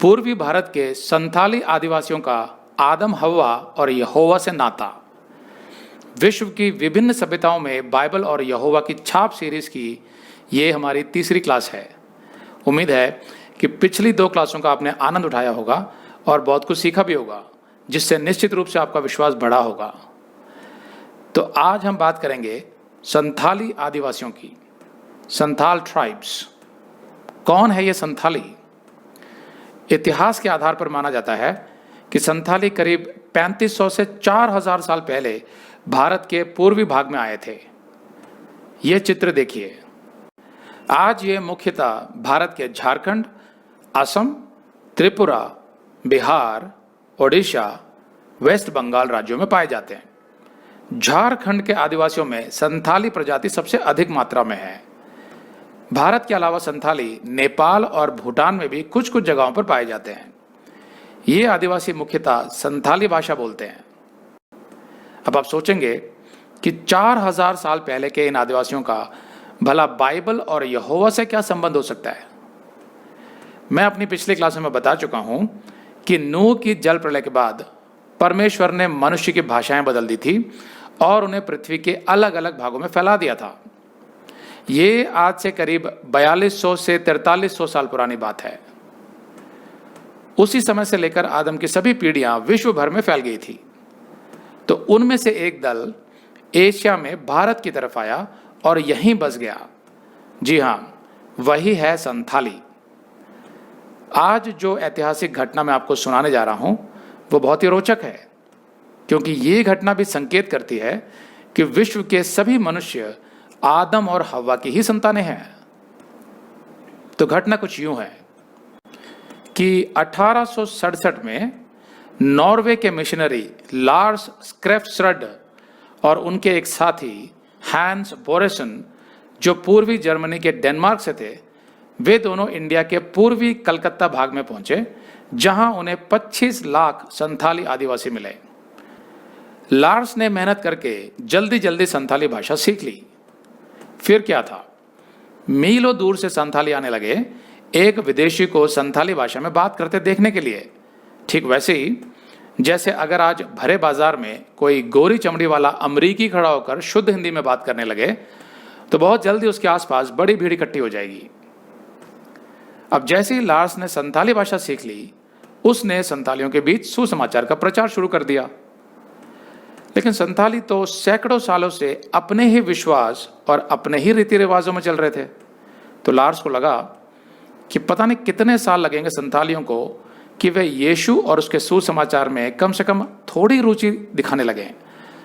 पूर्वी भारत के संथाली आदिवासियों का आदम हव्वा और यहोवा से नाता। विश्व की विभिन्न सभ्यताओं में बाइबल और यहोवा की छाप सीरीज की ये हमारी तीसरी क्लास है। उम्मीद है कि पिछली 2 क्लासों का आपने आनंद उठाया होगा और बहुत कुछ सीखा भी होगा, जिससे निश्चित रूप से आपका विश्वास बढ़ा होगा। तो आज हम बात करेंगे संथाली आदिवासियों की, संथाल ट्राइब्स। कौन है ये संथाली? इतिहास के आधार पर माना जाता है कि संथाली करीब 3500 से 4000 साल पहले भारत के पूर्वी भाग में आए थे। ये चित्र देखिए। आज ये मुख्यतः भारत के झारखंड, असम, त्रिपुरा, बिहार, ओडिशा, वेस्ट बंगाल राज्यों में पाए जाते हैं। झारखंड के आदिवासियों में संथाली प्रजाति सबसे अधिक मात्रा में है। भारत के अलावा संथाली नेपाल और भूटान में भी कुछ कुछ जगहों पर पाए जाते हैं। ये आदिवासी मुख्यतः संथाली भाषा बोलते हैं। अब आप सोचेंगे कि 4000 साल पहले के इन आदिवासियों का भला बाइबल और यहोवा से क्या संबंध हो सकता है? मैं अपनी पिछली क्लास में बता चुका हूं कि नूह की जल प्रलय के बाद परमेश्वर ने मनुष्य की भाषाएं बदल दी थी और उन्हें पृथ्वी के अलग अलग भागों में फैला दिया था। ये आज से करीब 4200 से 4300 साल पुरानी बात है। उसी समय से लेकर आदम की सभी पीढ़ियां विश्व भर में फैल गई थी। तो उनमें से एक दल एशिया में भारत की तरफ आया और यहीं बस गया। जी हां, वही है संथाली। आज जो ऐतिहासिक घटना मैं आपको सुनाने जा रहा हूं वो बहुत ही रोचक है, क्योंकि ये घटना भी संकेत करती है कि विश्व के सभी मनुष्य आदम और हव्वा की ही संतानें हैं। तो घटना कुछ यूं है कि 1867 में नॉर्वे के मिशनरी लार्स स्क्रेफ्सरड और उनके एक साथी हैंस बोरेसन, जो पूर्वी जर्मनी के डेनमार्क से थे, वे दोनों इंडिया के पूर्वी कलकत्ता भाग में पहुंचे, जहां उन्हें 25 लाख संथाली आदिवासी मिले। लार्स ने मेहनत करके जल्दी जल्दी संथाली भाषा सीख ली। फिर क्या था, मीलों दूर से संथाली आने लगे एक विदेशी को संथाली भाषा में बात करते देखने के लिए। ठीक वैसे ही जैसे अगर आज भरे बाजार में कोई गोरी चमड़ी वाला अमरीकी खड़ा होकर शुद्ध हिंदी में बात करने लगे तो बहुत जल्दी उसके आसपास बड़ी भीड़ इकट्ठी हो जाएगी। अब जैसे ही लार्स ने संथाली भाषा सीख ली, उसने संथालियों के बीच सुसमाचार का प्रचार शुरू कर दिया। लेकिन संथाली तो सैकड़ों सालों से अपने ही विश्वास और अपने ही रीति रिवाजों में चल रहे थे। तो लार्स को लगा कि पता नहीं कितने साल लगेंगे संथालियों को कि वे यीशु और उसके सुसमाचार में कम से कम थोड़ी रुचि दिखाने लगे।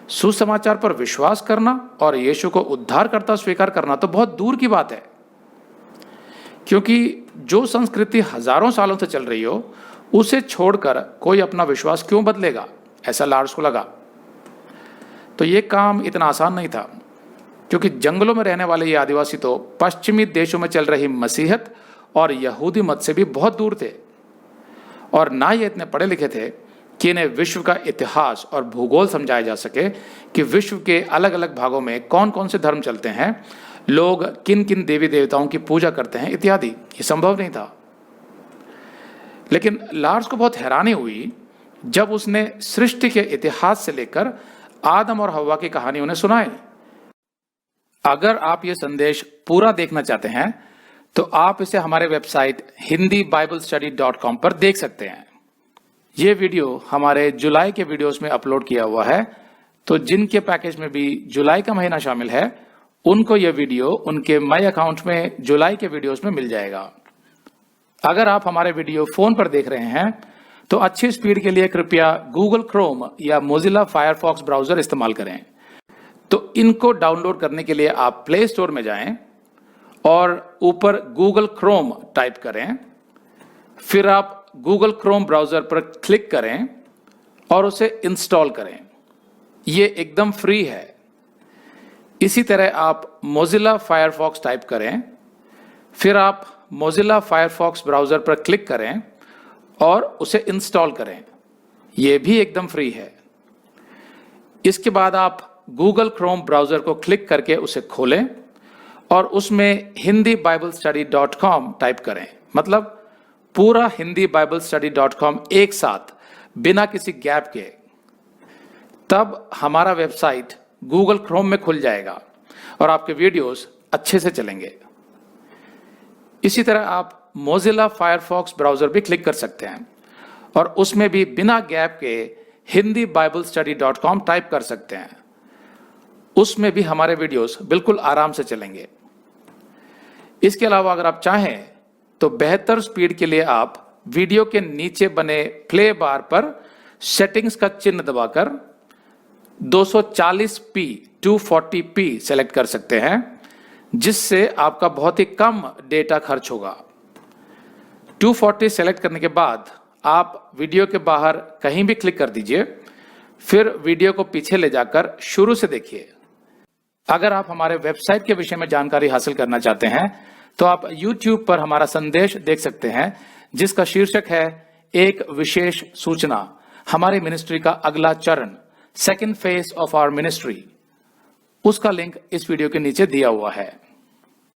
सुसमाचार पर विश्वास करना और यीशु को उद्धारकर्ता स्वीकार करना तो बहुत दूर की बात है, क्योंकि जो संस्कृति हजारों सालों से चल रही हो उसे छोड़कर कोई अपना विश्वास क्यों बदलेगा, ऐसा लार्स को लगा। तो ये काम इतना आसान नहीं था, क्योंकि जंगलों में रहने वाले ये आदिवासी तो पश्चिमी देशों में चल रही मसीहत और यहूदी मत से भी बहुत दूर थे, और ना ये इतने पढ़े लिखे थे कि इन्हें विश्व का इतिहास और भूगोल समझाया जा सके कि विश्व के अलग अलग भागों में कौन कौन से धर्म चलते हैं, लोग किन किन देवी देवताओं की पूजा करते हैं इत्यादि। ये संभव नहीं था। लेकिन लार्स को बहुत हैरानी हुई जब उसने सृष्टि के इतिहास से लेकर आदम और हव्वा की कहानी उन्हें सुनाई। अगर आप ये संदेश पूरा देखना चाहते हैं तो आप इसे हमारे वेबसाइट hindiBiblestudy.com पर देख सकते हैं। ये वीडियो हमारे जुलाई के वीडियोस में अपलोड किया हुआ है, तो जिनके पैकेज में भी जुलाई का महीना शामिल है उनको ये वीडियो उनके माई अकाउंट में जुलाई के वीडियोस में मिल जाएगा। अगर आप हमारे वीडियो फोन पर देख रहे हैं तो अच्छी स्पीड के लिए कृपया गूगल क्रोम या मोजिला फायरफॉक्स ब्राउजर इस्तेमाल करें। तो इनको डाउनलोड करने के लिए आप प्ले स्टोर में जाएं और ऊपर गूगल क्रोम टाइप करें। फिर आप गूगल क्रोम ब्राउजर पर क्लिक करें और उसे इंस्टॉल करें। ये एकदम फ्री है। इसी तरह आप मोजिला फायरफॉक्स टाइप करें, फिर आप मोजिला फायरफॉक्स ब्राउजर पर क्लिक करें और उसे इंस्टॉल करें। यह भी एकदम फ्री है। इसके बाद आप गूगल क्रोम ब्राउजर को क्लिक करके उसे खोलें और उसमें hindiBiblestudy.com टाइप करें, मतलब पूरा हिंदी बाइबल स्टडी .com एक साथ बिना किसी गैप के, तब हमारा वेबसाइट गूगल क्रोम में खुल जाएगा और आपके वीडियोस अच्छे से चलेंगे। इसी तरह आप मोजिला फायरफॉक्स ब्राउजर भी क्लिक कर सकते हैं और उसमें भी बिना गैप के Hindi Bible study .com type कर सकते हैं। उसमें भी हमारे वीडियोस बिल्कुल आराम से चलेंगे। इसके अलावा अगर आप चाहें तो बेहतर स्पीड के लिए आप वीडियो के नीचे बने प्ले बार पर सेटिंग्स का चिन्ह दबाकर 240p 240p सेलेक्ट कर सकते हैं, जिससे आपका बहुत ही कम डेटा खर्च होगा। 240 सेलेक्ट करने के बाद आप वीडियो के बाहर कहीं भी क्लिक कर दीजिए, फिर वीडियो को पीछे ले जाकर शुरू से देखिए। अगर आप हमारे वेबसाइट के विषय में जानकारी हासिल करना चाहते हैं तो आप YouTube पर हमारा संदेश देख सकते हैं, जिसका शीर्षक है एक विशेष सूचना, हमारी मिनिस्ट्री का अगला चरण, second phase of our ministry. उसका लिंक इस वीडियो के नीचे दिया हुआ है।